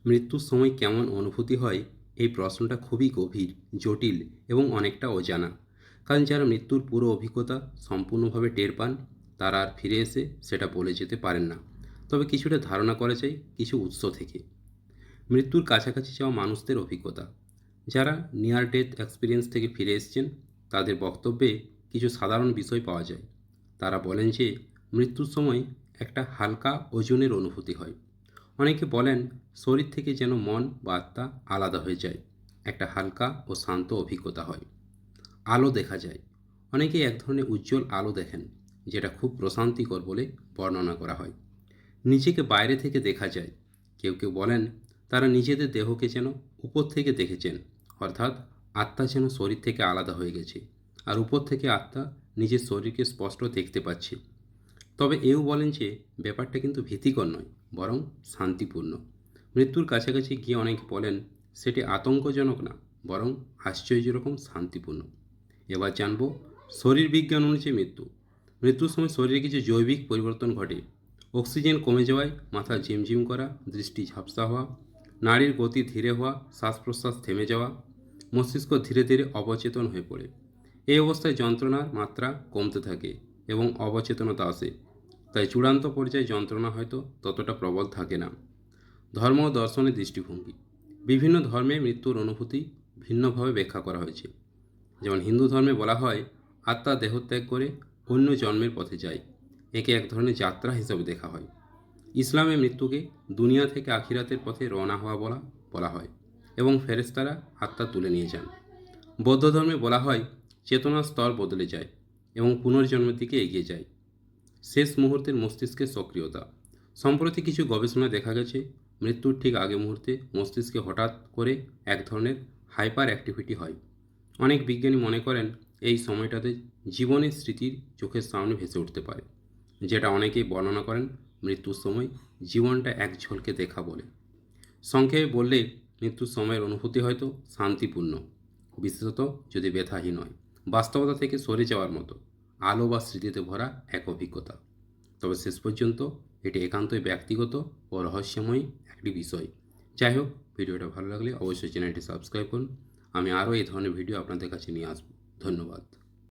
মৃত্যুর সময় কেমন অনুভূতি হয়, এই প্রশ্নটা খুবই গভীর, জটিল এবং অনেকটা অজানা। কারণ যারা মৃত্যুর পুরো অভিজ্ঞতা সম্পূর্ণভাবে টের পান, তারা আর ফিরে এসে সেটা বলে যেতে পারেন না। তবে কিছুটা ধারণা করা যায় কিছু উৎস থেকে। মৃত্যুর কাছাকাছি যাওয়া মানুষদের অভিজ্ঞতা, যারা নিয়ার ডেথ এক্সপিরিয়েন্স থেকে ফিরে এসেছেন, তাদের বক্তব্যে কিছু সাধারণ বিষয় পাওয়া যায়। তারা বলেন যে মৃত্যুর সময় একটা হালকা ওজনের অনুভূতি হয়। অনেকে বলেন শরীর থেকে যেন মন বা আত্মা আলাদা হয়ে যায়, একটা হালকা ও শান্ত অভিজ্ঞতা হয়। আলো দেখা যায়, অনেকেই এক ধরনের উজ্জ্বল আলো দেখেন, যেটা খুব প্রশান্তিকর বলে বর্ণনা করা হয়। নিজেকে বাইরে থেকে দেখা যায়, কেউ কেউ বলেন তারা নিজেদের দেহকে যেন উপর থেকে দেখেছেন, অর্থাৎ আত্মা যেন শরীর থেকে আলাদা হয়ে গেছে, আর উপর থেকে আত্মা নিজের শরীরকে স্পষ্ট দেখতে পাচ্ছে। তবে এও বলেন যে ব্যাপারটা কিন্তু ভীতিকর নয়, বরং শান্তিপূর্ণ। মৃত্যুর কাছাকাছি গিয়ে অনেকে বলেন সেটি আতঙ্কজনক না, বরং আশ্চর্য রকম শান্তিপূর্ণ। এবার জানব শরীর বিজ্ঞান অনুযায়ী মৃত্যুর সময় শরীরে কিছু জৈবিক পরিবর্তন ঘটে। অক্সিজেন কমে যাওয়ায় মাথা ঝিমঝিম করা, দৃষ্টি ঝাপসা হওয়া, নাড়ির গতি ধীরে হওয়া, শ্বাস প্রশ্বাস থেমে যাওয়া, মস্তিষ্ক ধীরে ধীরে অবচেতন হয়ে পড়ে। এই অবস্থায় যন্ত্রণার মাত্রা কমতে থাকে এবং অবচেতনতা আসে। তাই চূড়ান্ত পর্যায়ে যন্ত্রণা হয়তো ততটা প্রবল থাকে না। ধর্ম ও দর্শনের দৃষ্টিভঙ্গি, বিভিন্ন ধর্মে মৃত্যুর অনুভূতি ভিন্নভাবে ব্যাখ্যা করা হয়েছে। যেমন হিন্দু ধর্মে বলা হয় আত্মা দেহত্যাগ করে অন্য জন্মের পথে যায়, একে এক ধরনের যাত্রা হিসেবে দেখা হয়। ইসলামে মৃত্যুকে দুনিয়া থেকে আখিরাতের পথে রওনা হওয়া বলা হয় এবং ফেরেশতারা আত্মা তুলে নিয়ে যান। বৌদ্ধ ধর্মে বলা হয় চেতনার স্তর বদলে যায় এবং পুনর্জন্মের দিকে এগিয়ে যায়। শেষ মুহূর্তের মস্তিষ্কের সক্রিয়তা, সম্প্রতি কিছু গবেষণায় দেখা গেছে মৃত্যুর ঠিক আগে মুহূর্তে মস্তিষ্কে হঠাৎ করে এক ধরনের হাইপার অ্যাক্টিভিটি হয়। অনেক বিজ্ঞানী মনে করেন এই সময়টাতে জীবনের স্মৃতির চোখের সামনে ভেসে উঠতে পারে, যেটা অনেকেই বর্ণনা করেন মৃত্যুর সময় জীবনটা এক ঝলকে দেখা বলে। সংক্ষেপে বললে মৃত্যুর সময়ের অনুভূতি হয়তো শান্তিপূর্ণ, বিশেষত যদি ব্যথাহীন হয়, বাস্তবতা থেকে সরে যাওয়ার মতো আলো বা স্মৃতিতে ভরা এক অভিজ্ঞতা। তবে শেষ পর্যন্ত এটি একান্তই ব্যক্তিগত ও রহস্যময় একটি বিষয়। যাই হোক, ভিডিওটা ভালো লাগলে অবশ্যই চ্যানেলটি সাবস্ক্রাইব করুন। আমি আরও এই ধরনের ভিডিও আপনাদের কাছে নিয়ে আসব। ধন্যবাদ।